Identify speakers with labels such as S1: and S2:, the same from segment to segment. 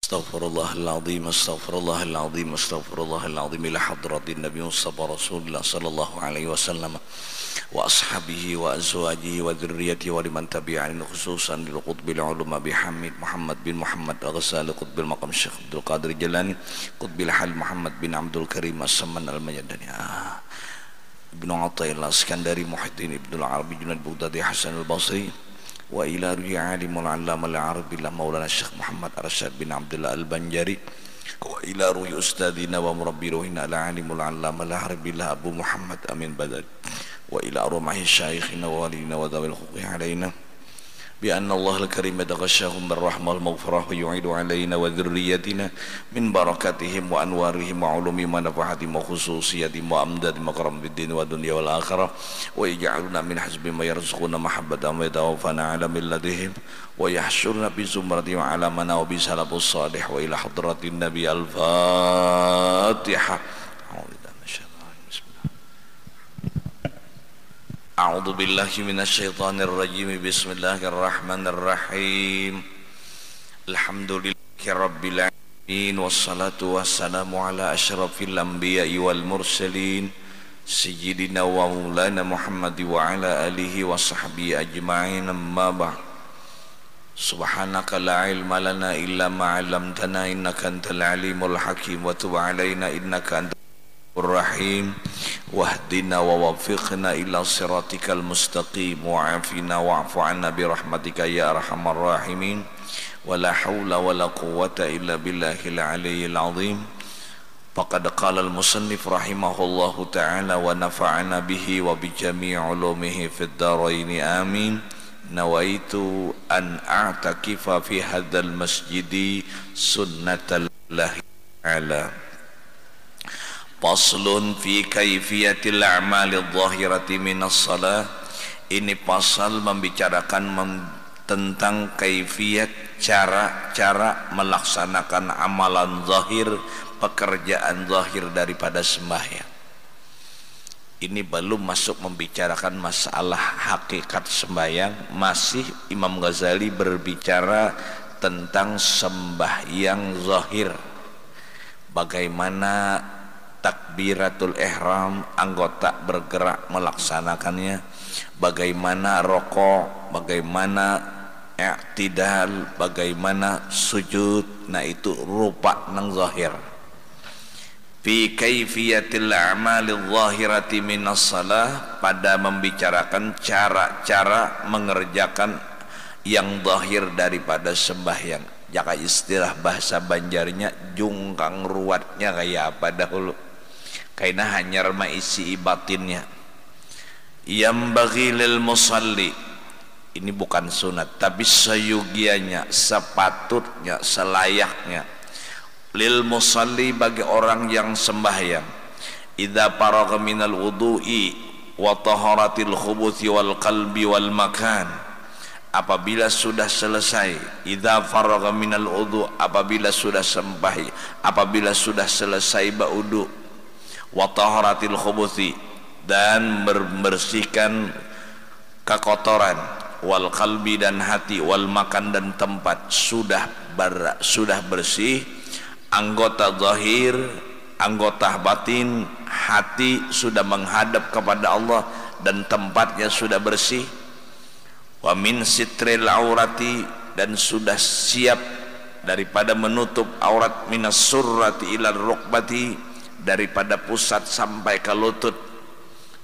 S1: Astaghfirullahaladzim, astaghfirullahaladzim, astaghfirullahaladzim ila hadratin Nabi Mustafa Rasulullah sallallahu alaihi wasallam wa ashabihi wa azwajihi wa dhurriyyatihi wa liman tabi'anin khususan lil qutbil ulama bihamid Muhammad bin Muhammad al-Ghazali qutbil maqam Syekh Abdul Qadir Jalani qutbil hal Muhammad bin Abdul Karim as-Samman al-Mayyadani Ibnu Athaillah Iskandari Muhyiddin Ibnu Arabi Junaid Baghdadi Hasan al-Basri wa ila ruhi alimul allama al-arabillah maulana Syekh Muhammad Arsyad bin Abdullah al-Banjari wa ila ruhi ustadina wa murabbi ruhina al-alimul allama al-arabillah Abu Muhammad Amin Badal wa ila armahi syaikhina wa walina wa dhawil huquqi alaina bi anna Allah al-karim yataghashahum birrahmah wal-maghfirah wa yu'idu alaina wa dhurriyyatina min barakatihim wa anwarihim wa ulumi manafahatihim wa khususiyatihim wa amdadihim wa karam bid-din wa dunya wal akhirah wa yaj'aluna min hasbi ma yarzuquna mahabbatan wa yatawaffana ala millatihim wa yahsyurna bi zumratihim ala mana wa bi salafus salih wa ila hadratin nabi al-Fatihah. A'udzu billahi minasyaitonir rajim. Bismillahirrahmanirrahim. Alhamdulillahi rabbil alamin wassalatu wassalamu ala asyrafil anbiya'i wal mursalin sayyidina wa maulana Muhammad wa ala alihi wa sahbihi ajma'in. Amma ba'd. Subhanaka la ilma lana illa ma 'allamtana innaka antal alimul hakim wa tub 'alaina innaka antal Rahim wahdina wa wafiqna ila siratikal mustaqim wa'afina wa'fu 'anna bi rahmatika ya arhamar rahimin wa la hawla wa la quwwata illa billahil aliyyil azim. Faqad qala al musannif rahimahullahu ta'ala wa nafa'ana bihi wa bi jami' ulumihi fid dharain amin. Nawaitu an a'takifa fi hadzal masjidi sunnatallahi ta'ala. Faslun fi kaifiyatil a'malidh dhahirati minas salah. Ini pasal membicarakan tentang kaifiyat, cara melaksanakan amalan zahir, pekerjaan zahir daripada sembahyang. Ini belum masuk membicarakan masalah hakikat sembahyang. Masih Imam Ghazali berbicara tentang sembahyang zahir, bagaimana takbiratul ihram, anggota bergerak melaksanakannya, bagaimana rokok, bagaimana i'tidal, bagaimana sujud. Nah itu rupa nang zahir. Fi kaifiyatil a'malidh dhahirati minas salah, pada membicarakan cara-cara mengerjakan yang zahir daripada sembahyang. Jaka istilah bahasa Banjarnya jungkang ruwatnya kayak apa dahulu, karena hanya isi batinnya. Yang bagi lil musalli, ini bukan sunat tapi sayugianya, sepatutnya, selayaknya, lil musalli bagi orang yang sembahyang, idza faragha minal wudu'i wa taharatil khubuthi wal qalbi wal makan, apabila sudah selesai, idza faragha minal wudu, apabila sudah apabila sudah selesai baudu, wa taharatil khubuthi, dan membersihkan kekotoran, wal qalbi dan hati, wal makan dan tempat, sudah bersih, anggota zahir, anggota batin, hati sudah menghadap kepada Allah dan tempatnya sudah bersih. Wa min sitril aurati, dan sudah siap daripada menutup aurat, minas surrati ila rukbati, daripada pusat sampai ke lutut.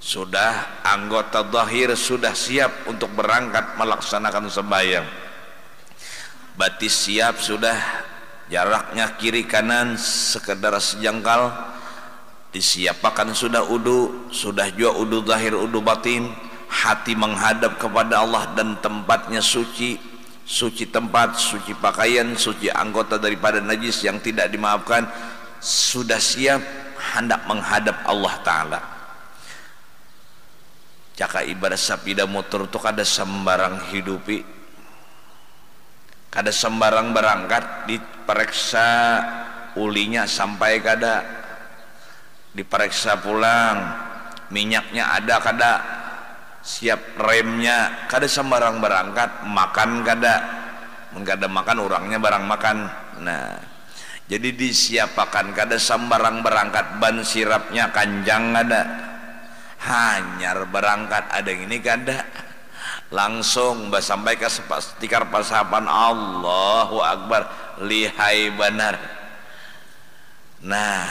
S1: Sudah anggota zahir sudah siap untuk berangkat melaksanakan sembahyang. Batis siap sudah, jaraknya kiri kanan sekedar sejengkal, disiapkan sudah udu, sudah juga udu zahir, udu batin. Hati menghadap kepada Allah dan tempatnya suci, suci tempat, suci pakaian, suci anggota daripada najis yang tidak dimaafkan, sudah siap hendak menghadap Allah Ta'ala. Jaka ibarat sapida motor itu kada sembarang hidupi, kada sembarang berangkat, diperiksa ulinya sampai kada, diperiksa pulang minyaknya ada kada, siap remnya, kada sembarang berangkat, makan kada, makan orangnya barang makan. Nah Jadi disiapakan kada sambarang berangkat ban sirapnya kanjang ada, hanyar berangkat ada ini kada, langsung sampai ke tikar pasapan Allahu Akbar, lihai benar. Nah,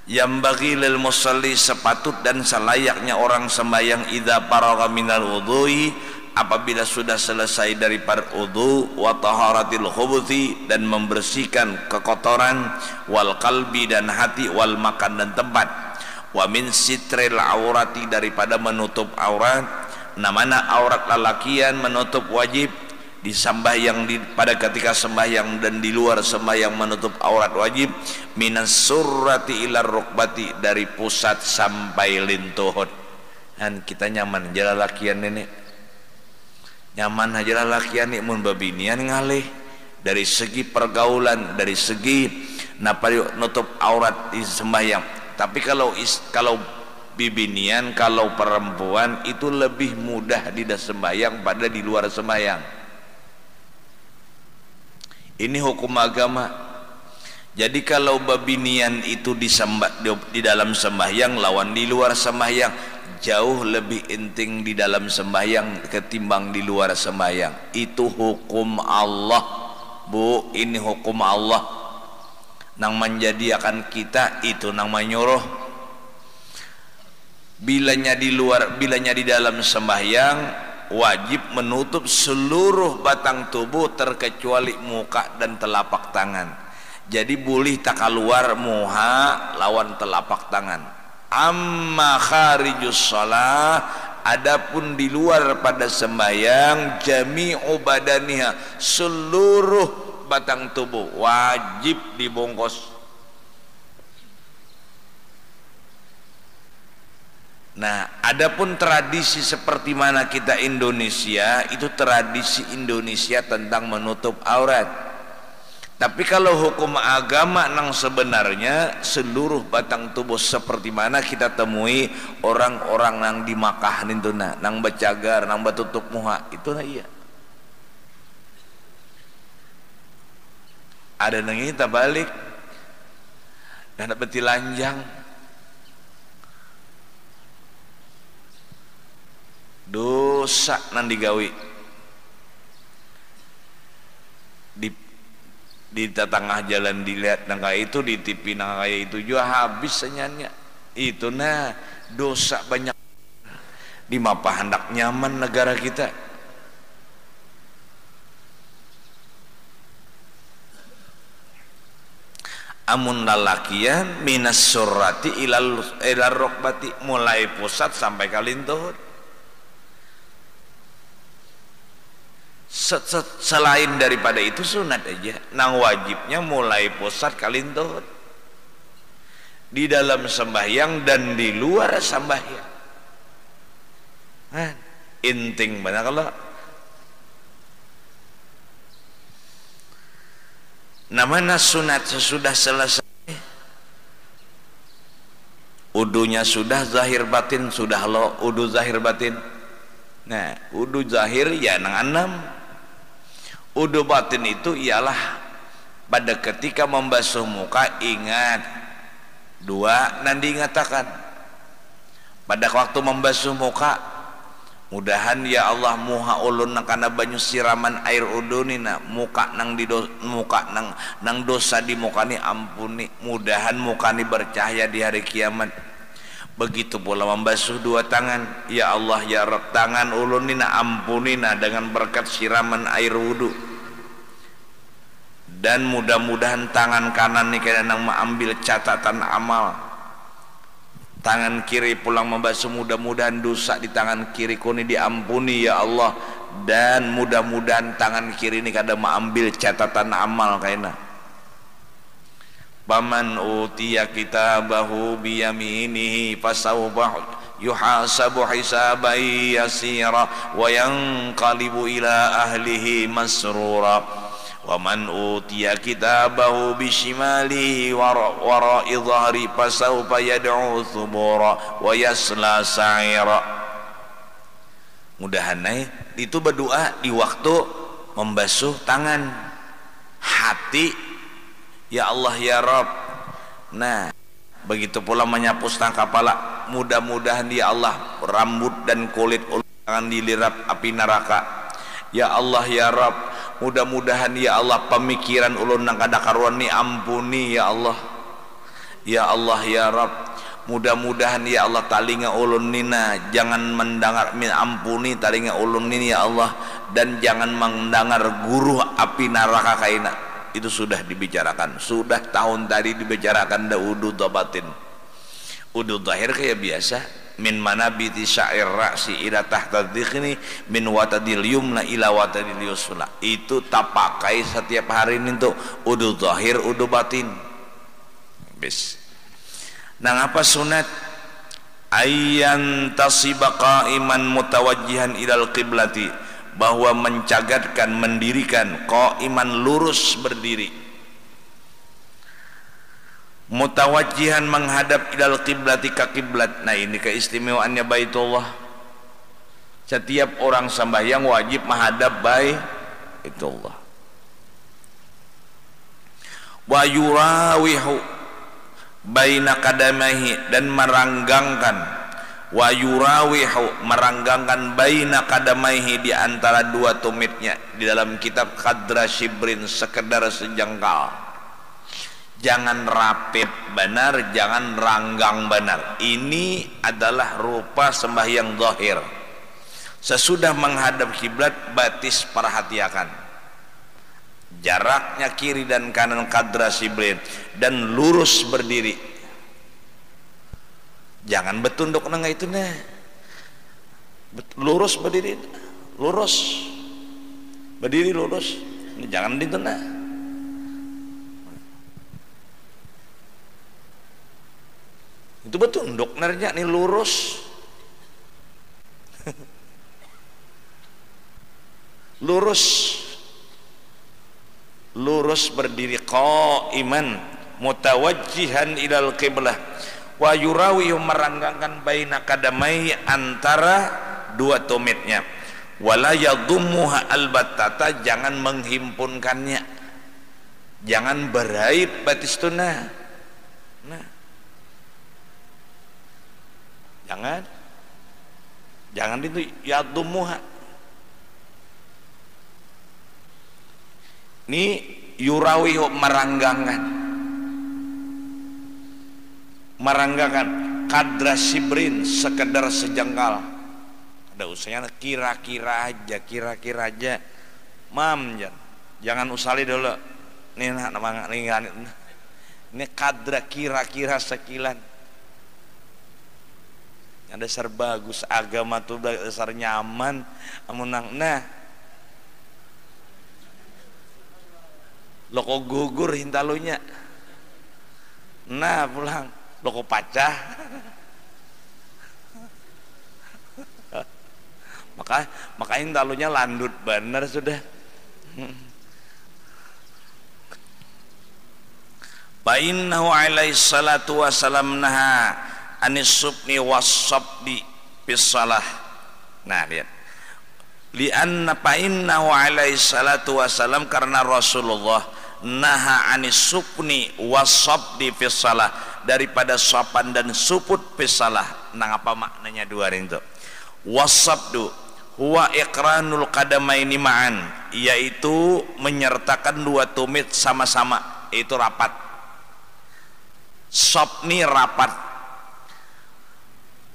S1: yang bagi lil musalli, sepatut dan selayaknya orang sembahyang idza faragha minal wudhu'i, apabila sudah selesai daripada wudu, wa taharatil khubuthi, dan membersihkan kekotoran, wal qalbi, dan hati, wal makan, dan tempat, wa min sitril aurati, daripada menutup aurat. Namanya aurat lalakian menutup wajib di sembahyang, pada ketika sembahyang dan di luar sembahyang menutup aurat wajib. Minas surrati ilar rukbati, dari pusat sampai lintuhut. Dan kita nyaman jalan lakian ini, nyaman aja lakian nih mun babinian ngalih dari segi pergaulan, dari segi napa nutup aurat di sembahyang. Tapi kalau bibinian, kalau perempuan itu lebih mudah di sembahyang pada di luar sembahyang. Ini hukum agama. Jadi kalau babinian itu di dalam sembahyang lawan di luar sembahyang, jauh lebih inting di dalam sembahyang ketimbang di luar sembahyang. Itu hukum Allah, Bu. Ini hukum Allah nang menjadikan kita itu nang menyuruh. Bilanya di dalam sembahyang wajib menutup seluruh batang tubuh terkecuali muka dan telapak tangan. Jadi boleh tak keluar muha lawan telapak tangan. Amma kharijus shalah, adapun di luar pada sembahyang, jami'u badaniha, seluruh batang tubuh wajib dibungkus. Nah, adapun tradisi seperti mana kita Indonesia, itu tradisi Indonesia tentang menutup aurat. Tapi kalau hukum agama nang sebenarnya seluruh batang tubuh, seperti mana kita temui orang-orang nang di Makkah itu nang bacagar, nang batutup muha, itu iya. Ada nang ini balik dan beti lanjang. Dosa nan digawi di tengah jalan dilihat nang kayak itu, di TV nang kayak itu juga habis senyanya. Itu nah dosa banyak. Di mapa hendak nyaman negara kita. Amun lalakian minas surrati ilal rukbati, mulai pusat sampai kalintuhut. Selain daripada itu sunat aja. Nang wajibnya mulai pusat kalintuhut di dalam sembahyang dan di luar sembahyang. Inting banget. Kalau namanya sunat sesudah selesai, udunya sudah zahir batin, sudah lo udu zahir batin. Nah, udu zahir ya nang 6. Udu batin itu ialah pada ketika membasuh muka, ingat 2 nanti ingatakan pada waktu membasuh muka, mudahan ya Allah muha ulun nang kana banyu siraman air udunina, muka nang nang dosa di muka ni ampuni, mudahan muka ni bercahaya di hari kiamat. Begitu pula membasuh 2 tangan, ya Allah ya Rabb, tangan ulunina ampunina dengan berkat siraman air wudu. Dan mudah-mudahan tangan kanan ni kena nang mengambil catatan amal, tangan kiri pulang membasuh, mudah-mudahan dosa di tangan kiri kuni diampuni ya Allah. Dan mudah-mudahan tangan kiri ni kada mengambil catatan amal kaina. Faman utiya kitabahu biyaminihi fasawfa yuhasabu hisaban yasira wa yanqalibu ila ahlihi masrura. Wa man utiya kitabahu bishimalihi wara'i dhahri fasawfa yad'u thubura wa yasla sa'ira. Mudahan itu berdoa di waktu membasuh tangan. Hati ya Allah ya Rabb. Nah, begitu pula menyapu setengah kepala, mudah-mudahan ya Allah rambut dan kulit ulo jangan dilirap api neraka. Ya Allah ya Rabb, mudah-mudahan ya Allah pemikiran ulun nang kada karuan ni ampuni ya Allah. Ya Allah ya Rabb, mudah-mudahan ya Allah talinga ulun nina jangan mendengar, ampuni talinga ulun ini ya Allah, dan jangan mendengar guru api neraka kaina. Itu sudah dibicarakan, sudah tahun tadi dibicarakan dah wudu batin. Wudu zahir kayak biasa, min manabiti syair ra'si ila tahta dhiqni min watadil yumna ila watadil yusra. Itu tak pakai setiap hari ini untuk wudu zahir, wudu batin. Bis. Nah, apa sunat? Ayyan tasiba qa'iman mutawajjihan ilal qiblati, bahwa mencagatkan, mendirikan qa'iman, lurus berdiri, mutawajjihan menghadap ilal qiblati, ka kiblat. Nah, ini keistimewaannya Baitullah. Setiap orang sembahyang wajib menghadap Baitullah. Wa yurawihu baina kadamaihi, dan meranggangkan, wa yurawihu meranggangkan, baina kadamaihi di antara dua tumitnya. Di dalam kitab qadra shibrin, sekedar sejengkal. Jangan rapid benar, jangan ranggang benar. Ini adalah rupa sembahyang zahir. Sesudah menghadap kiblat, batis perhatikan jaraknya kiri dan kanan qadra shibrin, dan lurus berdiri. Jangan betunduk nang itu nah. Lurus berdiri, lurus. Berdiri lurus. Jangan itu nah. Itu betunduk narnya nih, lurus. Lurus. Lurus berdiri, qa'iman mutawajjihan ilal qiblah, wa yurawi meranggangkan baina kadamai, antara dua tumitnya, wala yadhummuha albattata, jangan menghimpunkannya, jangan beraib batis tunah. Nah, jangan itu yadhummuha. Ini yurawihu meranggangkan qadra shibrin, sekedar sejengkal. Ada usahanya kira-kira aja mam, jangan usali dulu ini nak ini qadra kira-kira sekilan. Ada dasar bagus agama tuh, dasar nyaman amunang. Nah, loko gugur hintalunya. Nah, pulang loko pacah. maka hintalunya landut bener sudah. Bainnahu alaihi salatu wassalam naha anis subni wassabdi bis salah. Nah, lihat. Lianna fa'innahu alaihi salatu wassalam, karena Rasulullah naha anis supni wasabdi fis salah, daripada sopan dan suput fis salah. Nang apa maknanya dua itu? Wasabdu huwa iqranul qadamaini ma'an, yaitu menyertakan dua tumit sama-sama, itu rapat. Sabni rapat.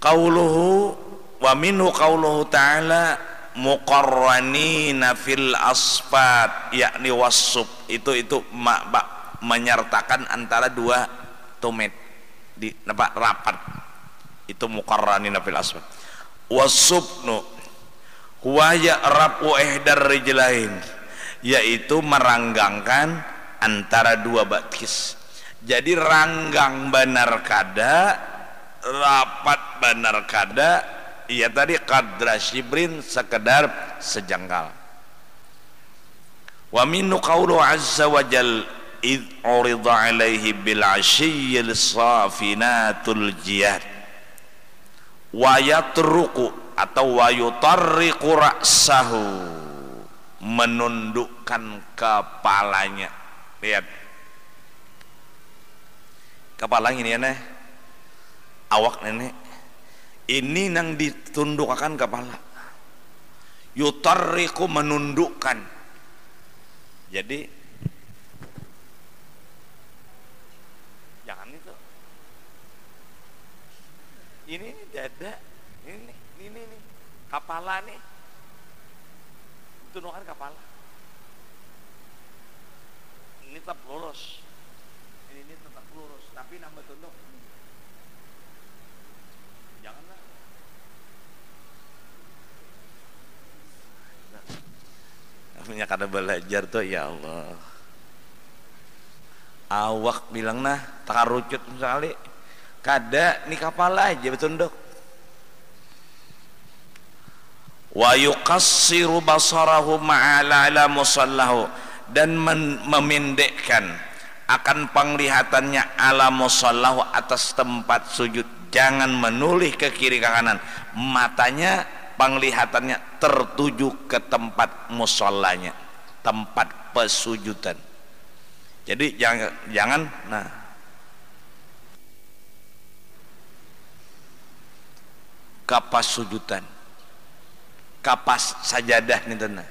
S1: Qauluhu wa minhu qauluhu ta'ala muqarranina fil asfat, yakni wasub, itu menyertakan antara dua tumit di rapat, itu muqarranina fil asfat. Wasubnu huwa ya'rabu ihdar rijlain, yaitu meranggangkan antara dua batis. Jadi ranggang benar kada, rapat benar kada. Iya tadi qadra shibrin, sekedar sejengkal. Wa minnu qawlu azza wa jal id urida alaihi bil ashiyyil safinatul jiyad wa yatruku atau wa yutarriqu ra'sahu, menundukkan kepalanya. Lihat, kepala ini ya nih, awak nenek ini nang ditundukkan kepala, yutarriku menundukkan. Jadi jangan itu, ini dada, ini kepala nih, tundukkan kepala, ini tetap lurus, ini tetap lurus, tapi nambah tunduk. Janganlah. Namanya kada belajar tuh, ya Allah. Awak bilang nah takarucut sekali, kada nih kepala aja betunduk. Wa yuqassiru basarahu ma'ala musallahu, dan memendekkan akan penglihatannya ala musallahu, atas tempat sujud. Jangan menoleh ke kiri ke kanan, matanya penglihatannya tertuju ke tempat musallanya, tempat pesujudan. Jadi jangan nah kapas sujudan, kapas sajadah nih tenang.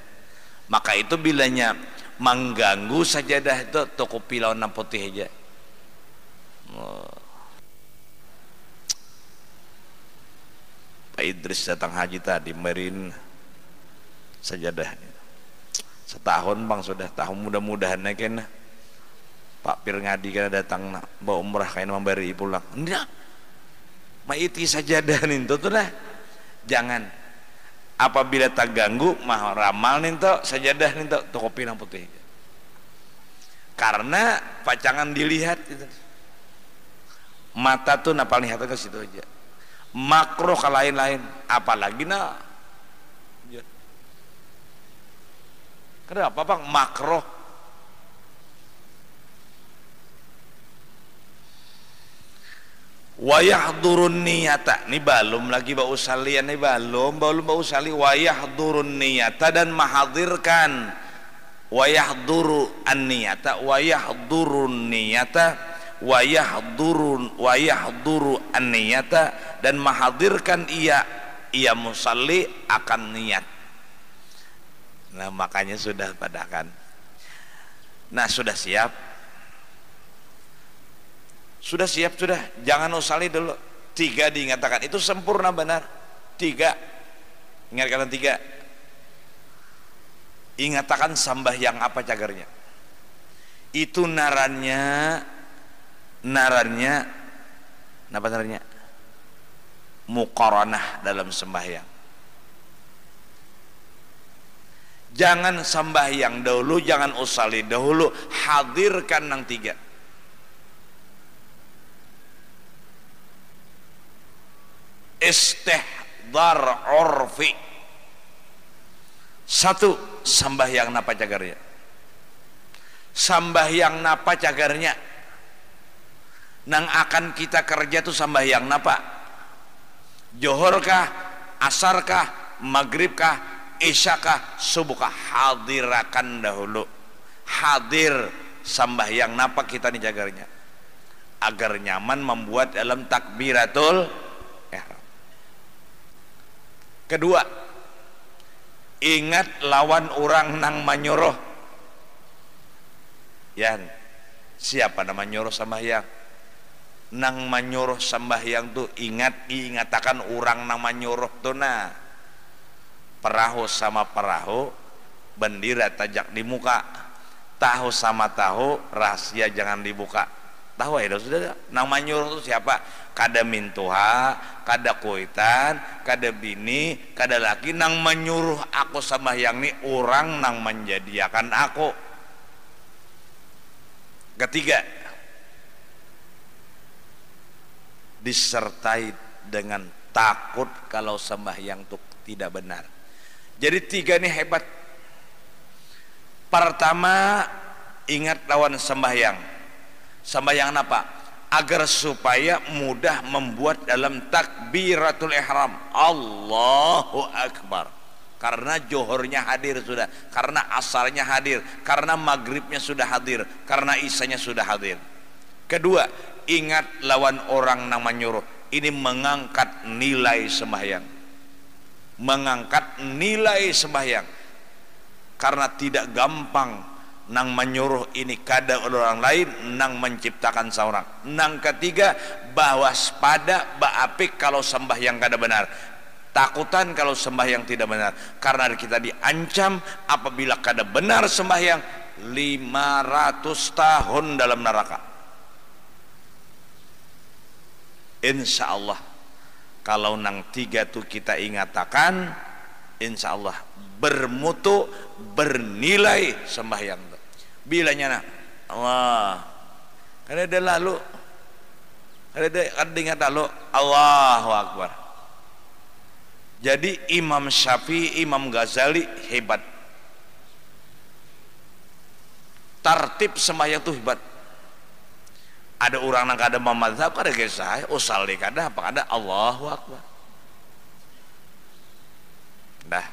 S1: Maka itu bilanya mengganggu sajadah itu toko pilau putih aja. Pak Idris datang haji tadi merin sajadah setahun bang, sudah tahun mudah-mudahan kan Pak Pir ngadi kan datang nak bawa umrah kain memberi pulang enggak maiti sajadah nih tuh lah. Jangan, apabila tak ganggu mah ramal nih tuh sajadah nih tuh kopi nang putih, karena pacangan dilihat gitu. Mata tuh napal lihat ke situ aja, makro ke lain-lain, apalagi nah kenapa bang makro? Wayahdurun niyata, ini belum lagi bau salian, ini belum bau sali. Wayahdurun niyata, dan menghadirkan, wayahduru an niyata, wayahdurun niyata, wayahduru an niyata, dan menghadirkan ia musalli akan niat. Nah makanya sudah padakan. Nah sudah siap, sudah, jangan usali dulu. 3 diingatakan itu sempurna benar. 3 ingatkan 3 ingatakan sambahyang apa cagarnya itu narannya apa narannya muqaranah dalam sembahyang. Jangan sembahyang dahulu, jangan usali dahulu, hadirkan nang 3. Istihdar urfi. 1 sambahyang napa cagarnya, sambahyang napa cagarnya nang akan kita kerja tuh sambahyang napa, johorkah, asarkah, maghribkah, isyakah, subuhkah, hadirakan dahulu. Hadir sambahyang napa kita nih cagarnya, agar nyaman membuat dalam takbiratul ihram. Kedua, ingat lawan orang nang manyuruh. Yan, siapa nama nyuruh sambahyang? Nang manyuruh sambahyang tuh ingatakan orang nang manyuruh tuh nah. Perahu sama perahu, bendera tajak di muka. Tahu sama tahu, rahasia jangan dibuka. Tahu ya sudah. Nang manyuruh tuh siapa? Kada mintuha, kada kuitan, kada bini, kada laki. Nang menyuruh aku sambahyang nih orang nang menjadikan aku. Ketiga, disertai dengan takut kalau sembahyang itu tidak benar. Jadi 3 ini hebat. Pertama, ingat lawan sembahyang. Sembahyang apa? Agar supaya mudah membuat dalam takbiratul ihram Allahu Akbar, karena johornya hadir sudah, karena asarnya hadir, karena maghribnya sudah hadir, karena isanya sudah hadir. Kedua, ingat lawan orang nang menyuruh. Ini mengangkat nilai sembahyang, mengangkat nilai sembahyang, karena tidak gampang nang menyuruh ini kada orang lain, nang menciptakan seorang. Nang ketiga, bahwa pada baapik kalau sembahyang kada benar, takutan kalau sembahyang tidak benar, karena kita diancam apabila kada benar sembahyang 500 tahun dalam neraka. Insya Allah kalau nang tiga tu kita ingatakan, insya Allah bermutu, bernilai sembahyang tu. Bilanya nak Allah, kada ada lalu, kada ingat lalu, Allahu Akbar. Jadi Imam Syafi'i, Imam Ghazali hebat, tartib sembahyang tu hebat. Ada orang yang kada memadzhab, kada kisah usalli kada apa kada Allahu Akbar. Dah.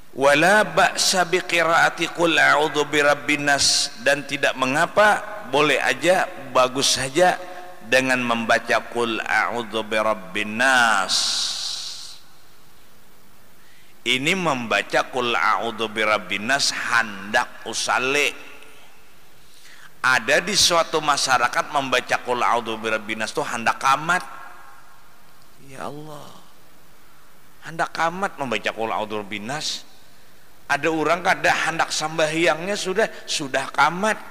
S1: Wala ba'sa biqiraati qul a'udzu birabbin nas, dan tidak mengapa, boleh aja, bagus saja dengan membaca qul a'udzu birabbin nas. Ini membaca qul a'udzu birabbin nas hendak usalli. Ada di suatu masyarakat membaca qul a'udzu birabbin nas itu hendak qamat. Ya Allah, hendak qamat membaca qul a'udzu birabbin nas. Ada orang kada hendak sembahyangnya sudah qamat.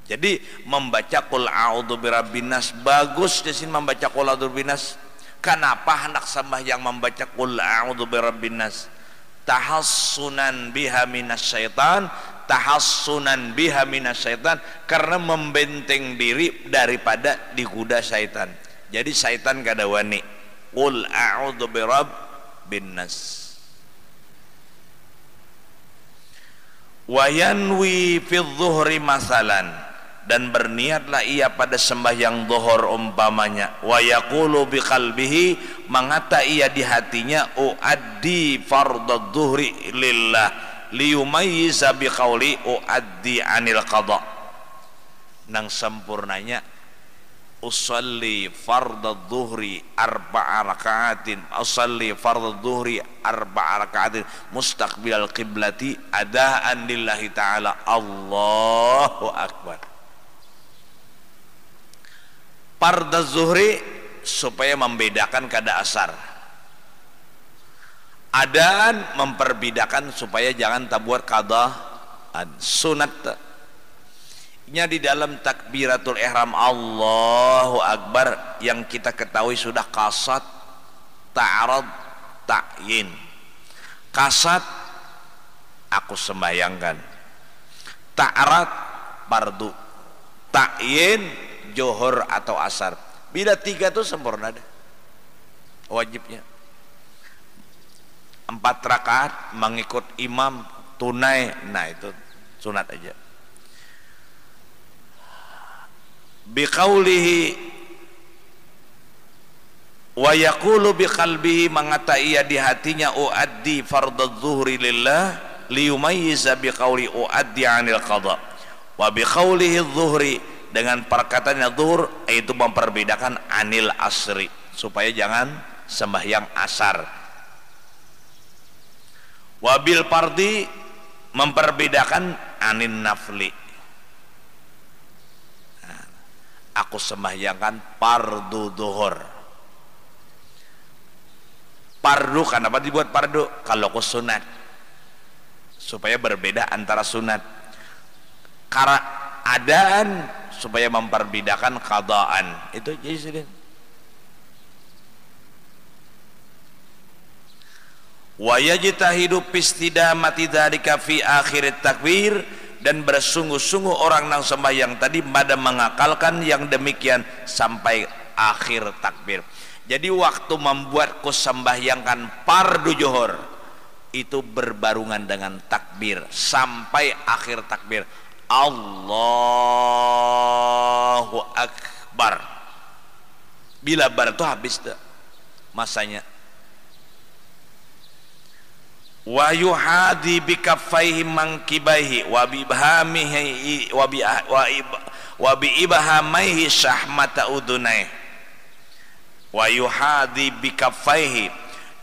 S1: Jadi membaca qul a'udzu birabbin nas bagus di sini, membaca qul a'udzu birabbin nas. Kenapa hendak sembahyang membaca qul a'udzu birabbin nas? Tahassunan biha minasyaitan, tahassunan biha minasyaitan, karena membenteng diri daripada digoda syaitan. Jadi syaitan kada wani. Qul a'udzu birabbin nas. Wa yanwi fi dhuhri masalan, dan berniatlah ia pada sembahyang zuhur umpamanya. Wa yaqulu biqalbihi, mengata ia di hatinya, uaddi fardadh dhuhri lillah liyumayyiza biqauli uaddi anil qada. Nang sempurnanya usalli fardadh dhuhri arba'a raka'atin, usalli fardadh dhuhri arba'a raka'atin mustaqbilal qiblati adaan lillahi ta'ala. Allahu akbar. Fardadh zuhri supaya membedakan kada asar, adaan memperbedakan supaya jangan tabuat qadaan. Sunat nya di dalam takbiratul ihram Allahu Akbar yang kita ketahui sudah qasad, ta'arad, ta'yin. Qasad aku sembayangkan, ta'arad fardu, ta'yin johor atau asar. Bila tiga itu sempurna deh wajibnya. 4 rakaat mengikut imam tunai, nah itu sunat aja. Biqaulihi wa yaqulu biqalbihi, mengata ia di hatinya, uaddi fardadh zuhri lillah liyumayyiza biqauli uaddi anil qada. Wa biqaulihi zuhri, dengan perkataannya zuhur, itu memperbedakan anil asri, supaya jangan sembahyang asar. Wabil fardi, memperbedakan anin nafli. Nah, aku sembahyangkan fardu zuhur. Fardu, kenapa dibuat fardu? Kalau aku sunat, supaya berbeda antara sunat. Karena adaan supaya memperbedakan qadaan. Itu jadi sudah. Wa yajtahidu fistidamati dzalika fi akhir takbir, dan bersungguh-sungguh orang nang sembahyang tadi pada mengakalkan yang demikian sampai akhir takbir. Jadi waktu membuatku sembahyangkan fardu zuhur itu berbarungan dengan takbir sampai akhir takbir. Allahu Akbar. Bila bar itu habis dah masanya. wa yuhadi bikaffaihi mankibaihi wa bibhamihi wa bi ibhamaihi syahmata udunai wa yuhadi bikaffaihi,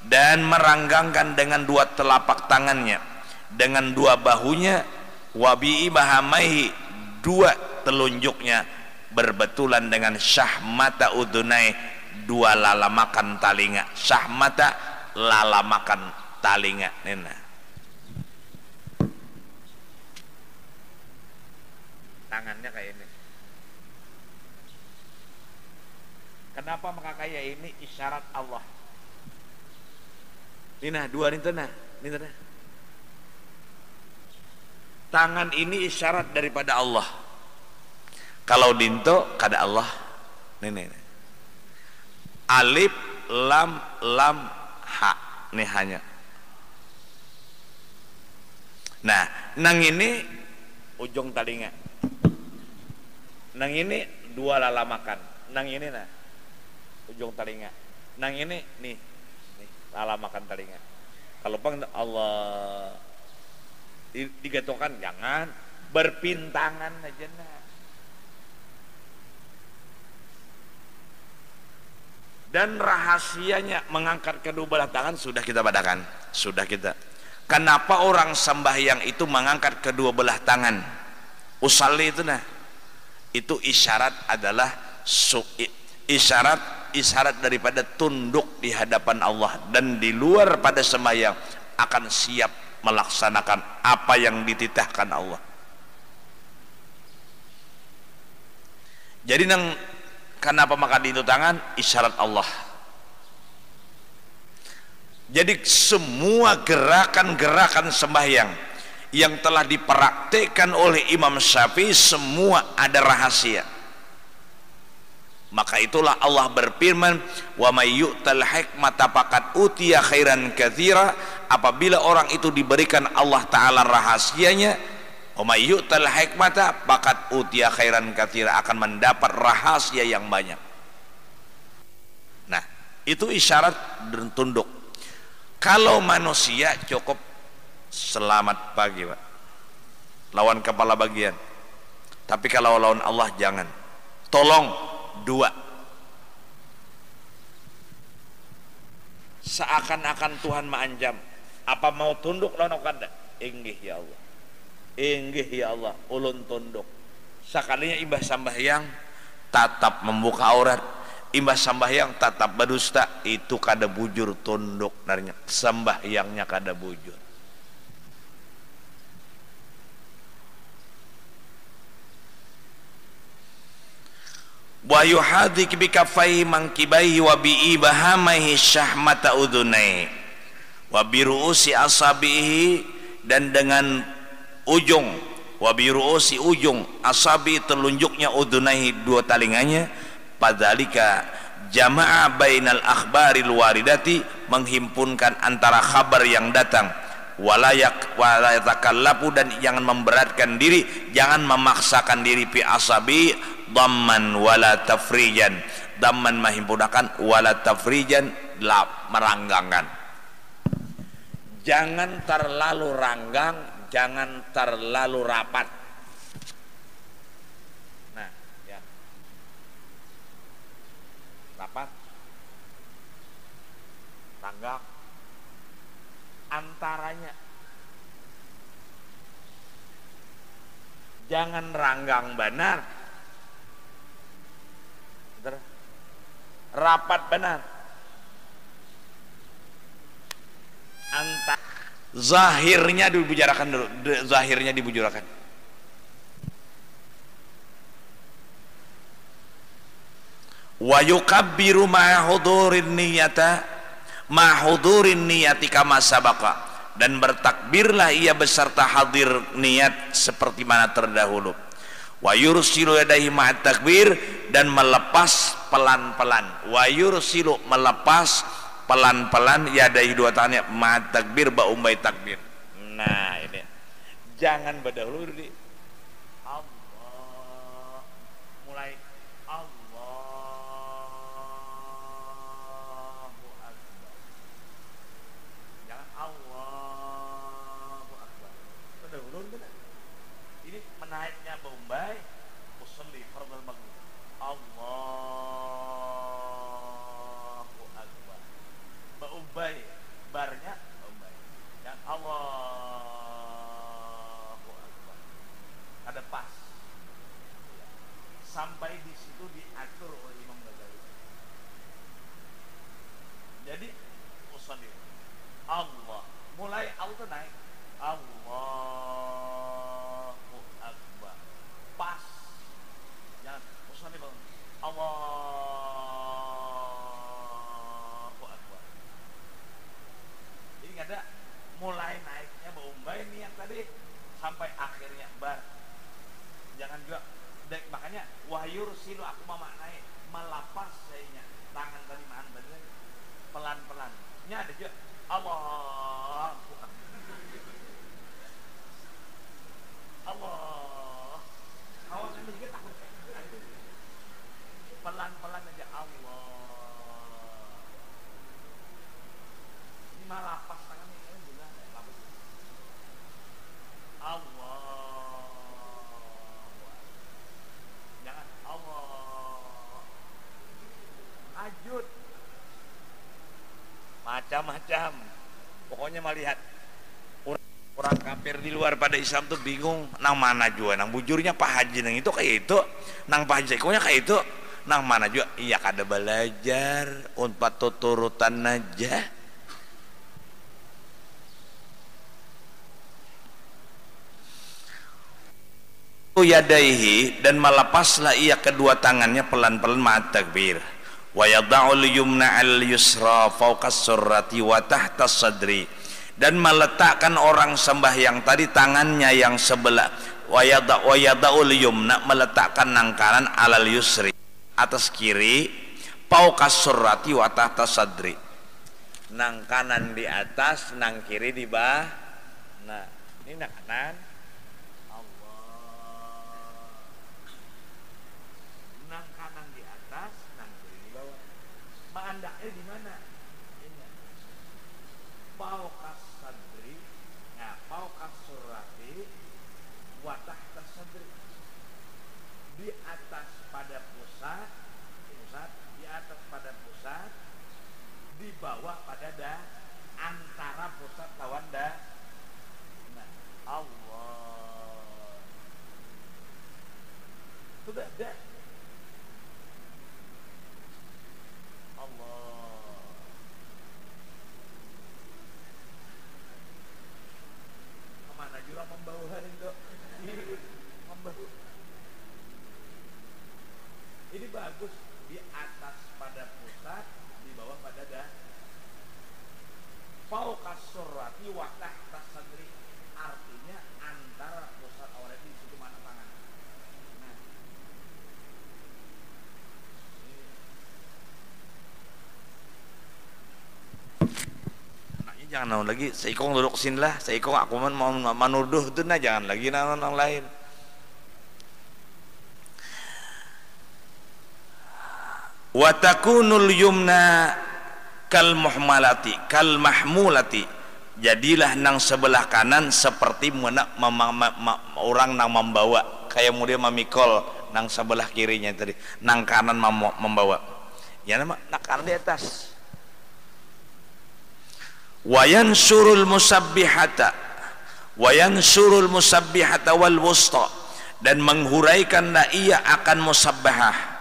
S1: dan meranggangkan dengan dua telapak tangannya, dengan dua bahunya, wa bi ibhamaihi, dua telunjuknya berbetulan dengan syahmata udunai, dua lalamakan talinga. Syahmata, lalamakan talinga. Nena tangannya kayak ini. Kenapa maka kayak ini? Isyarat Allah. Nina dua ini tenah, ini tenah. Tangan ini isyarat daripada Allah. Kalau dinto kada Allah. Ini. Alif lam lam ha. Ini hanya. Nah, nang ini ujung talinga. Nang ini dua lalamakan. Nang ini nah ujung talinga. Nang ini nih lalamakan talinga. Kalau pang Allah digatokan, jangan berpintangan aja nah. Dan rahasianya mengangkat kedua belah tangan sudah kita badakan, sudah kita. Kenapa orang sembahyang itu mengangkat kedua belah tangan? Usalli itu nah, itu isyarat adalah isyarat daripada tunduk di hadapan Allah, dan di luar pada sembahyang akan siap melaksanakan apa yang dititahkan Allah. Jadi nang kenapa maka itu tangan? Isyarat Allah. Jadi semua gerakan-gerakan sembahyang yang telah dipraktikkan oleh Imam Syafi'i semua ada rahasia. Maka itulah Allah berfirman, wa may yu'tal hikmata faqad utiya khairan katsira. Apabila orang itu diberikan Allah Ta'ala rahasianya, wa may yu'tal hikmata faqad utiya khairan katsira, akan mendapat rahasia yang banyak. Nah, itu isyarat dan tunduk. Kalau manusia cukup selamat pagi, Pak, lawan kepala bagian. Tapi kalau lawan Allah jangan. Tolong dua. Seakan-akan Tuhan mengancam, apa mau tunduk lawan kada? Inggih ya Allah, inggih ya Allah, ulun tunduk. Sekalinya imbah sambahyang tatap membuka aurat, imbah sambahyang tatap berdusta, itu kada bujur tunduk darinya, sambahyangnya kada bujur. Wa yuhadik bikaffaihi mankibaihi wa bi ibhamaihi syahmata udunai wa bi ru'usi asabihi, dan dengan ujung, wa bi ru'usi ujung asabi telunjuknya udunai dua talinganya, padzalika jama'a bainal akhbaril waridati, menghimpunkan antara kabar yang datang, walayak walayatakallafu, dan jangan memberatkan diri, jangan memaksakan diri, fi asabi dhamman wala tafrijan, dhamman menghimpunkan, wala tafrijan meranggangkan. Jangan terlalu ranggang, jangan terlalu rapat. Nah, ya. Rapat, ranggang, antaranya. Jangan ranggang benar, rapat benar. Zahirnya dibicarakan dulu, zahirnya dibicarakan. Wa yukabbiru ma hudurin niyati kama sabaqa, dan bertakbirlah ia beserta hadir niat seperti mana terdahulu. Wa yursilu yadayhi ma'at takbir, dan melepas pelan-pelan. Wa yursilu, melepas pelan-pelan, yadayhi dua tangannya, ma'at takbir, ba'umbai takbir. Nah ini, jangan berdahulu di Allah, mulai Allahu Akbar, jangan Allah musannif. Allah. Mulai auto naik. Allahu Akbar. Pas. Jangan musannif. Allahu Akbar. Jadi ada mulai naiknya Mbak ini yang tadi sampai akhirnya bar. Jangan juga dek, makanya wahyur silu aku naik melapas sayanya tangan tadi mahan tadi pelan-pelan. Ini ada juga Allah. Allah. Awas ini juga takut. Pelan-pelan aja Allah. Ini malah pas tangannya ini juga lapis. Allah. Jangan Allah. Ajud. Macam-macam. Pokoknya melihat orang kafir di luar pada Islam tuh bingung nang mana juga nang bujurnya Pak Haji nang itu kayak itu nang Pak Haji nya kayak itu nang mana juga iya kada belajar unpat tuturutan aja. Yadaihi, dan melepaslah ia kedua tangannya pelan-pelan ma'at takbir. Wa yada'ul yumna al yusra fawqa surrati wa tahta sadri, dan meletakkan orang sembahyang tadi tangannya yang sebelah. Wa yada'ul yumna, meletakkan nang kanan alal yusri, atas kiri, fawqa surrati wa tahta sadri, nang kanan di atas, nang kiri di bawah. Nah ini nang kanan andaknya di mana? Ini. Fauqas sadri, nah fauqas surati, wa tahta sadri. Di atas pada pusat, di atas pada pusat, di bawah pada antara pusat lawan Nah, Allah. Sudah ada. Ini bagus, di atas pada pusat, di bawah pada fauqas surati wa tahta sadri, artinya antara pusat awalnya di situ mana tangan. Nah, anaknya jangan naon lagi, seikong duduk sini lah, seikong aku mau manuduh tuh, nah jangan lagi naon orang lain. Wa takunul yumna kal muhmalati kal mahmulati, jadilah nang sebelah kanan seperti orang nang membawa, kayak kemudian memikul nang sebelah kirinya tadi, nang kanan membawa, ya nama nang kanan di atas. Wa yansurul musabbihata wal wusta, dan menghuraikan ia akan musabbahah.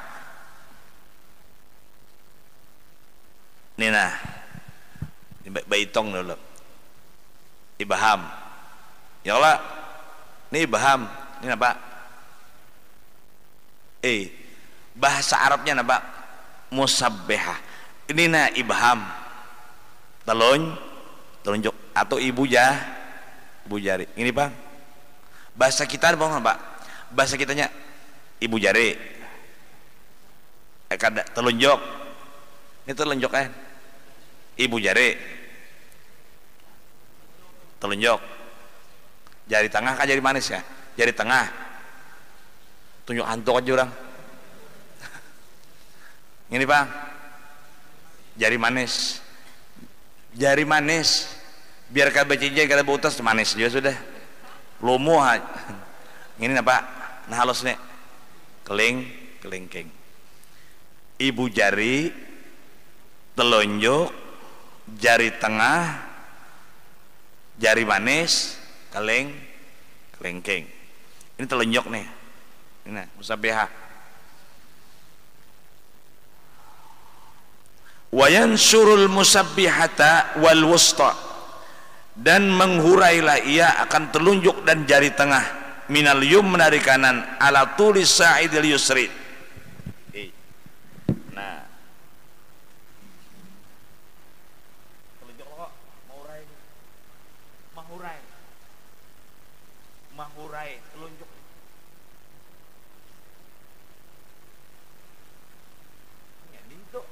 S1: Nina, baitong dulu. Ibaham. Ya Allah. Ini ibaham. Ini apa? Bahasa Arabnya apa? Musabbihah. Ini na ibaham. Telunjuk atau ibu jari. Ini Bang. Bahasa kita Bang apa? Bahasa kitanya ibu jari. Kada telunjuk. Ini telunjuk kan? Ibu jari, telunjuk, jari tengah kan jari manis ya, jari tengah, tunjuk hantu aja orang. Ini Bang, jari manis, biar kada bacija kada butas manis juga sudah, lumuh. Ini apa? Nah halus nih, kelingking, ibu jari, telunjuk, jari tengah, jari manis, kelingking. Ini telunjuk nih. Ini musabbihah. wa yansurul musabbihata wal wusta, dan menghurailah ia akan telunjuk dan jari tengah, minal yumna dari kanan, ala tulis sa'idil yusri. Nah, telunjuk kok mahurai telunjuk. Ya, dintuk.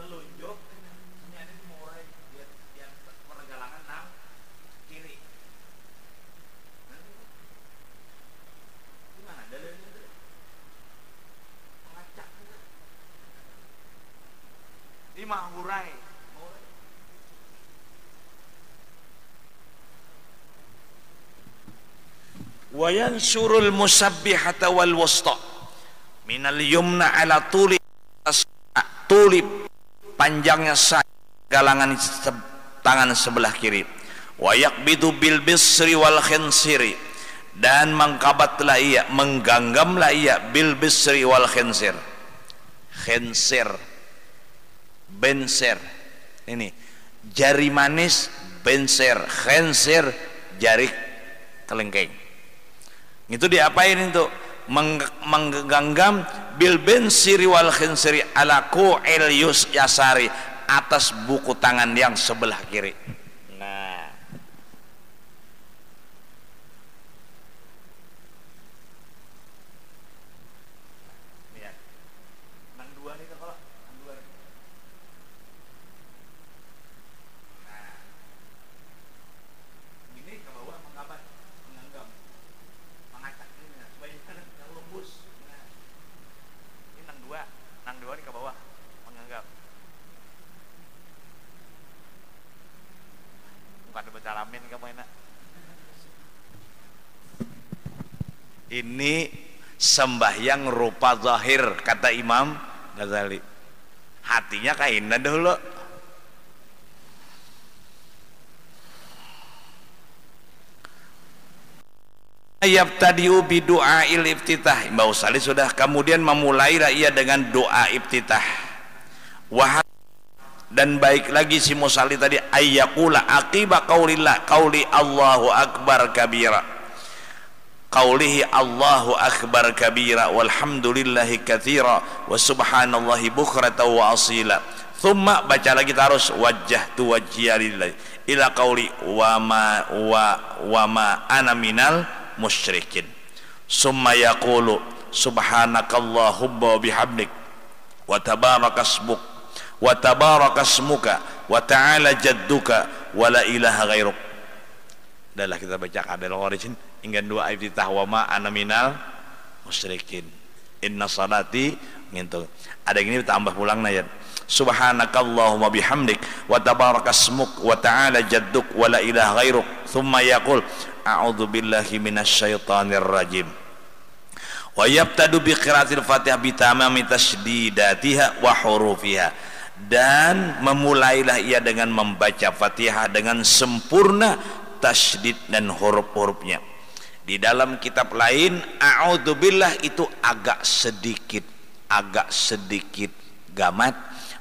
S1: Telunjuk ini ada di murai yang pergelangan nang kiri. Gimana dalilnya itu? Mengacak itu. Ini mahurai. Wa yansurul musabbihata wal wusta minal yumna ala tuli panjangnya galangan tangan sebelah kiri, wa yaqbidu bil bisri wal khinsiri, dan mengkabatlah ia, menggenggamlah ia, bil bisri wal khinsir. Khinsir, benser, ini jari manis, benser, khinsir jari kelengkeng. Itu diapain itu? Menggenggam bil bensiri wal khinsiri ala ku'il yasari, atas buku tangan yang sebelah kiri. Nah, lihat nang dua nih kalau nang dua nih. Nah, ini ke bawah mengkabat, menggenggam, mengacak ini supaya jangan lembus. Nah, ini nang dua nih ke bawah menggenggam. Bukan bercalamin kamu enak. Ini sembahyang rupa zahir kata Imam Ghazali. Hatinya kainna dulu. Yabtadi'u bi du'ail iftitah. Mbak Usali sudah kemudian memulailah ia dengan doa iftitah. Wah, dan baik lagi si Musali tadi, ayyakula aqiba qaulillah, qauli Allahu akbar kabira, qaulihi Allahu akbar kabira, walhamdulillahi katsira, wa subhanallahi bukratan wa asila. Thumma baca lagi terus, wajjahtu wajhiya lillahi ila qauli wa ma ana minal musyrikin. Summa yaqulu subhanakallahumma wa bihamdik wa tabarakasmuk wa tabarakasmuka wa ta'ala jadduka wa la ilaha ghairuk. Dahlah kita baca kadal warijin inggan dua iftitah, wa ma ana minal musyrikin, inna salati ngintu. Ada gini tambah pulang ayat subhanakallahumma bihamdik wa tabarakasmuk wa ta'ala jadduk wa la ilaha ghairuk. Thumma yaqul a'udzu billahi minasyaitonir rajim. Wa yabtadu bi qiraatil Fatihah bi tamami tasydidatiha wa hurufiha, dan memulailah ia dengan membaca Fatihah dengan sempurna tasydid dan huruf-hurufnya. Di dalam kitab lain a'udzubillah itu agak sedikit gamat,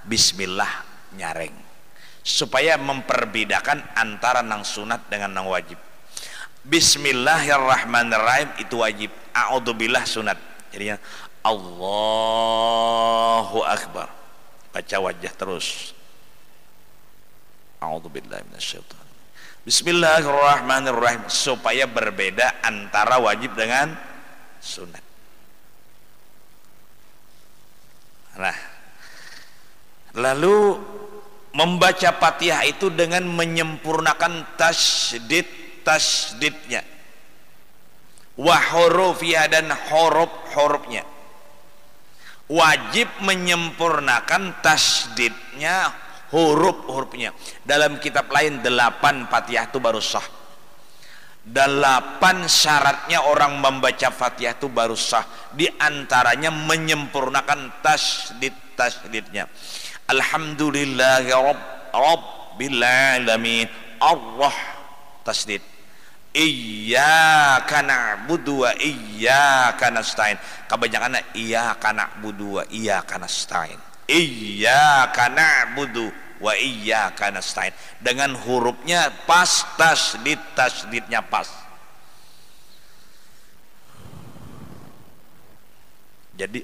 S1: bismillah nyareng, supaya memperbedakan antara nang sunat dengan nang wajib. Bismillahirrahmanirrahim itu wajib, a'udzubillah sunat. Jadinya Allahu akbar, baca wajah terus. A'udzubillahi minasyaitonir. Bismillahirrahmanirrahim, supaya berbeda antara wajib dengan sunat. Nah, lalu membaca Fatihah itu dengan menyempurnakan tasydidnya, wa hurufiha, dan huruf-hurufnya. Wajib menyempurnakan tasydidnya, huruf-hurufnya. Dalam kitab lain 8 Fatihah itu baru sah. 8 syaratnya orang membaca Fatihah itu baru sah. Di antaranya menyempurnakan tasydidnya. Alhamdulillahi Rabbil alamin. Ar-Rah tasdid. Iyyaka na'budu wa iyyaka nasta'in. Kebanyakan iyyaka na'budu wa iyyaka nasta'in. Iyyaka na'budu wa iyyaka nasta'in. Dengan hurufnya pas, tasdidnya pas. Jadi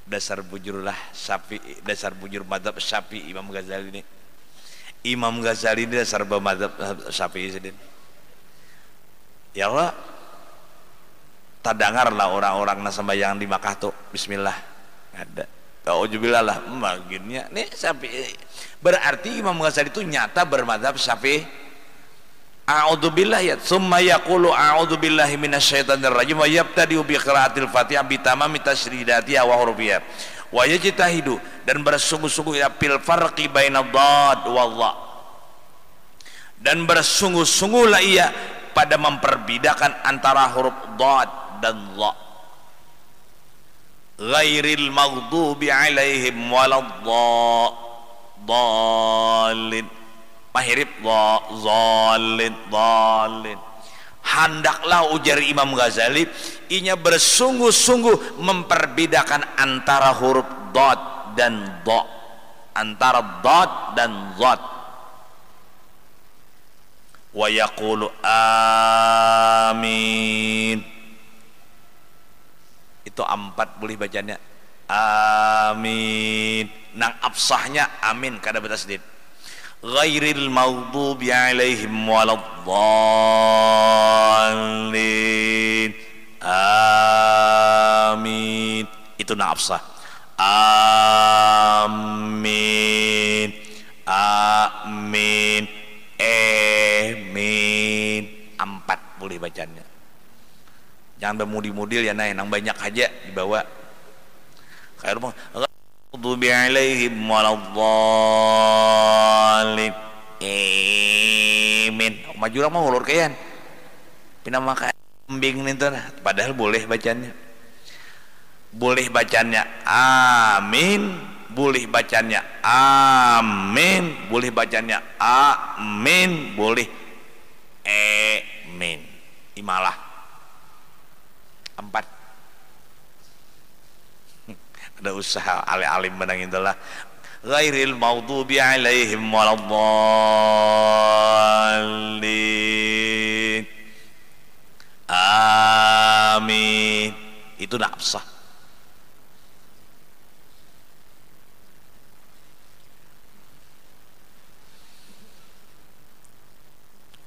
S1: dasar bujurlah Syafi'i, dasar bujur madzhab Syafi'i Imam Ghazali ini. Imam Ghazali ini dasar madzhab Syafi'i sendiri. Ya Allah, tadangarlah orang-orang nasambayang di Makkah tuh bismillah ada. Auzubillah lah baginnya nih Syafi'i. Berarti Imam Ghazali itu nyata bermadzhab Syafi'i. A'udzubillah ya tsumma yaqulu a'udzubillahi minasyaitonir rajim wa yabtadi'u bi qiraatil Fatihah bi tamami tasydidatiha wa hurufiyah wa yajtahidu, dan bersungguh-sungguh ya fil farqi bainad dhad wal dha, dan bersungguh-sungguhlah ia pada memperbedakan antara huruf dhad dan dha. Ghairil maghdubi alaihim waladdallin. Mahirib dhalin dhalin. Hendaklah ujar Imam Ghazali, inya bersungguh-sungguh memperbedakan antara huruf dhad dan dha, antara dhad dan dhat. Wa yaqulu amin. Itu 4 boleh bacanya amin. Nang absahnya amin kada bertasdid. Ghairil maghdubi alaihim waladdallin. Amin. Itu nang absah. Amin. Amin. Amin. 4 boleh bacanya. Jangan bermudi-mudil ya nang banyak aja dibawa. Kayak rumah maghdubi alaihim waladdallin. Amin. Maju mah ulur kayan. Pina maka kambing itu padahal boleh bacanya. Boleh bacanya amin, boleh bacanya amin, boleh bacanya amin, boleh amin. Imalah 4. Ada usaha alim menang itulah. Ghairil maghdubi alaihim waladdallin. Amin. Itu nak absah.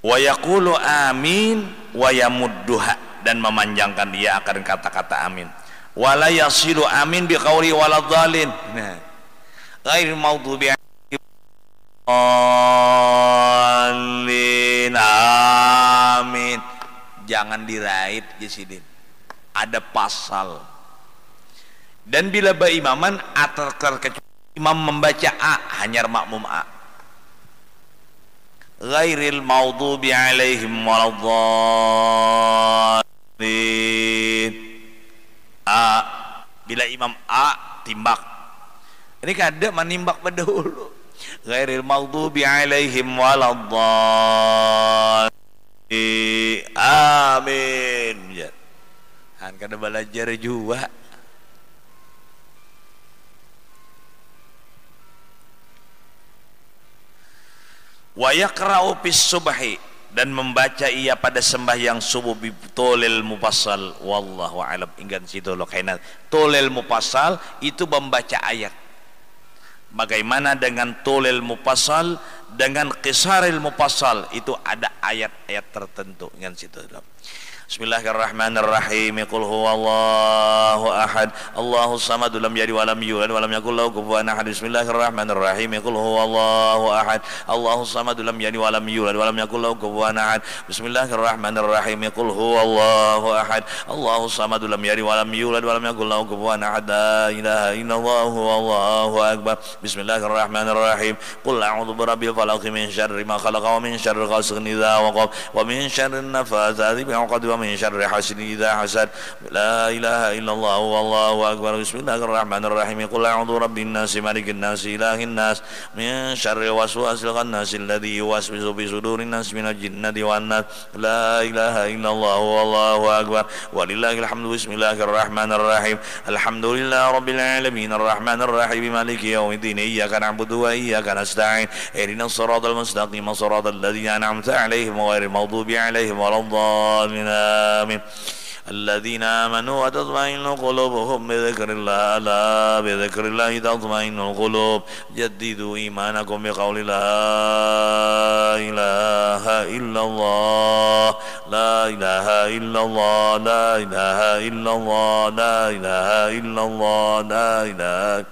S1: Wa yaqulu amin wa yamudduha, dan memanjangkan dia akan kata-kata amin. Wala yasilu amin bi qauli waladdallin. Nah, ghairil maghdubi alaihim amin. Jangan diraib jisidin. Ada pasal. Dan bila berimaman atau imam membaca a, hanya makmum a. Ghairil maghdubi alaihim waladdallin. A, bila imam a timbak. Ini kada menimbak pada dulu. Ghairil maghdubi alaihim waladdallin. Amin. Han kada belajar juga. Wa yaqra'u fis subhi, dan membaca ia pada sembahyang subuh bitulil mufassal. Wallahu a'lam. Ingat situ lo kainat tulil mufassal itu membaca ayat. Bagaimana dengan tulil mufassal, dengan qisaril mufassal itu ada ayat-ayat tertentu. Ingat situ lo. Bismillahirrahmanirrahim. Qul huwallahu ahad, Allahus samad, lam yalid wa lam yulad wa lam yakul lahu kufuwan ahad. Bismillahirrahmanirrahim. Qul huwallahu ahad, Allahus samad, lam yalid wa lam yulad wa lam yakul lahu kufuwan ahad. Bismillahirrahmanirrahim. Qul huwallahu ahad, Allahus samad, lam yalid wa lam yulad wa lam yakul lahu kufuwan ahad. La ilaha illallah wallahu akbar. Bismillahirrahmanirrahim. Qul a'udzu birabbil falaq min syarri ma khalaq wa min syarri ghasiqin idza waqab wa min syarri nafatsati fil 'uqad ومن شر حاسد إذا حسد. لا إله إلا الله والله أكبر. بسم الله الرحمن الرحيم. قل أعوذ برب الناس ملك الناس إله الناس من شر الوسواس الخناس الذي يوسوس في صدور الناس من الجنة والناس. لا إله إلا الله والله أكبر ولله الحمد. بسم الله الرحمن الرحيم. الحمد لله رب العالمين الرحمن الرحيم مالك يوم الدين إياك نعبد وإياك نستعين اهدنا الصراط المستقيم صراط الذين أنعمت عليهم غير المغضوب عليهم ولا الضالين آمين. الذين آمنوا وتطمئن قلوبهم بذكر الله ألا بذكر الله تطمئن القلوب. جددوا إيمانكم بقول لا إله إلا الله لا إله إلا الله لا إله إلا الله لا إله إلا الله لا إله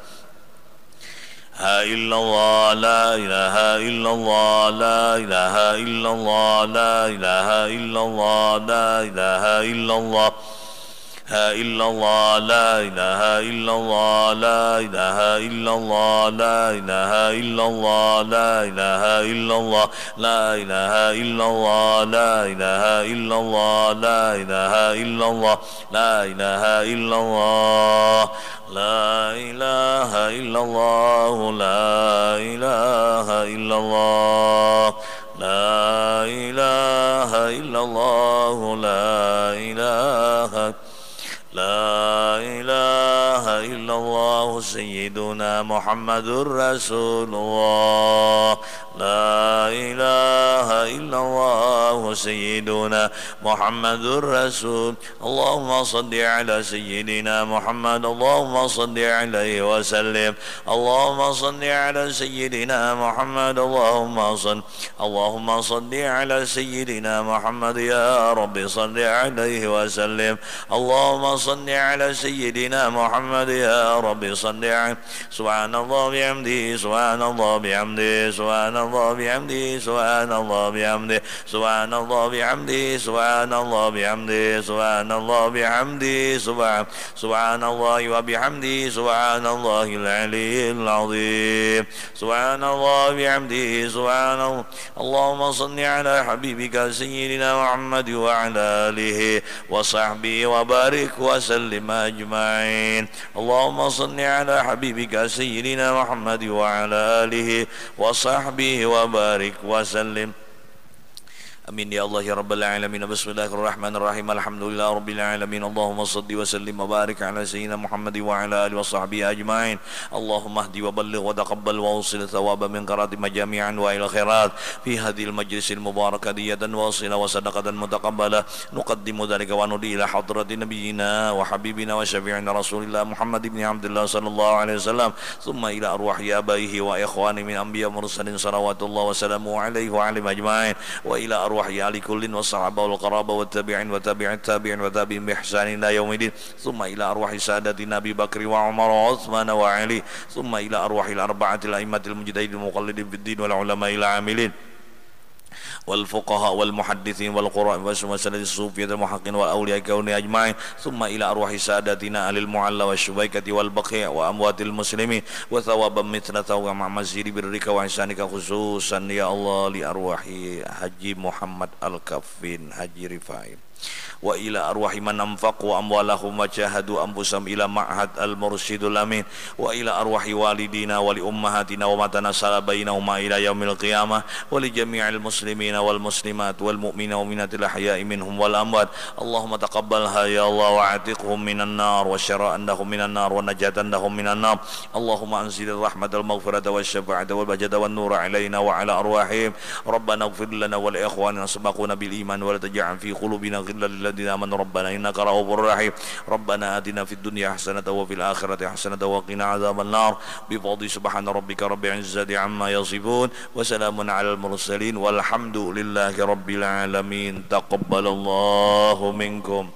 S1: إلا الله لا إله إلا الله لا إله إلا الله لا إله إلا الله لا إله إلا الله إلا الله لا إله إلا الله لا إله إلا الله لا إله إلا الله لا إله إلا الله لا إله إلا الله لا إله إلا الله لا إله إلا الله لا إله إلا الله لا إله إلا الله لا إله إلا الله لا إله إلا الله لا إله لا إله إلا الله سيدنا محمد رسول الله لا إله إلا الله سيدنا محمد رسول. اللهم صل على سيدنا محمد اللهم صل عليه وسلم. اللهم صل على سيدنا محمد اللهم صل على سيدنا محمد يا رب صل عليه وسلم. اللهم صل على سيدنا محمد يا رب صل عليه. سبحان الله بحمده سبحان الله بحمده سبحان الله بحمده سبحان الله بحمده سبحان الله بحمده سبحان الله بحمده سبحان الله بحمده سبحان الله وبحمده سبحان الله العلي العظيم سبحان الله بحمده سبحان الله. اللهم صل على حبيبك سيدنا محمد وعلى آله وصحبه وبارك وسلم أجمعين. اللهم صل على حبيبك سيدنا محمد وعلى آله وصحبه وبارك وسلم. Amin ya Allah ya Rabbal Alamin. Bismillahirrahmanirrahim. Alhamdulillah Rabbil Alamin. Allahumma salli wa sallim wa barik ala Sayyidina Muhammad wa ala alihi wa sahbihi ajma'in. Allahumma hdi wa balligh wa taqabbal wa usil thawaba min qarati majami'an wa ila khairat fi hadhil majlisil mubarakah diyatan wasila wa sadaqatan mutaqabbala. Nuqaddimu dhalika wa nudi ila hadrati nabiyyina wa habibina wa syafi'ina Rasulillah Muhammad ibn Abdullah sallallahu alaihi wasallam. Thumma ila arwahi abaihi wa ikhwani min anbiya mursalin salawatullah wa salamu alaihi wa alim ajma'in. Wa ila وحي علي كل والصحابة والقرابة والتابعين وتابع التابعين وتابعين بإحسان إلى يوم الدين. ثم إلى أرواح سادتنا أبي بكر وعمر وعثمان وعلي. ثم إلى أرواح الأربعة الأئمة المجتهدين المقلدين في الدين والعلماء العاملين والفقهاء والمحدثين والقراء وسلف الصوفية المحققين والأولياء كوني أجمعين. ثم إلى أرواح سادتنا أهل المعلى والشبيكة والبقيع وأموات المسلمين وثوابا مثل ثواب مع مسجد برك وإحسانك خصوصا يا الله لأرواح حجي محمد الكفين حجي رفاعي wa ila arwahi man anfaqu amwalahum wa jahadu anfusahum ila ma'had al-mursyidul amin wa ila arwahi walidina wa li ummahatina wa matanasala bainahuma ila yaumil qiyamah wa li jami'il muslimina wal muslimat wal mu'minina wa minatil ahya'i minhum wal amwat. Allahumma taqabbalha ya Allah wa atiqhum minan nar wa syara'an lahum minan nar wa najatan lahum minan nar. Allahumma anzil rahmatal maghfirata wa syafa'ata wal bajada wan nura alaina wa ala arwahihim. Rabbana ighfir lana wa li ikhwanina sabaquna bil iman wa la taj'al fi qulubina ghillan lil ladzina amanu rabbana innaka ra'ufur rahim. Rabbana atina fid dunya hasanatan wa fil akhirati hasanatan wa qina adzaban nar. Bi fadli subhana rabbika rabbil izzati amma yasifun wa salamun alal mursalin walhamdulillahi rabbil alamin. Taqabbalallahu minkum.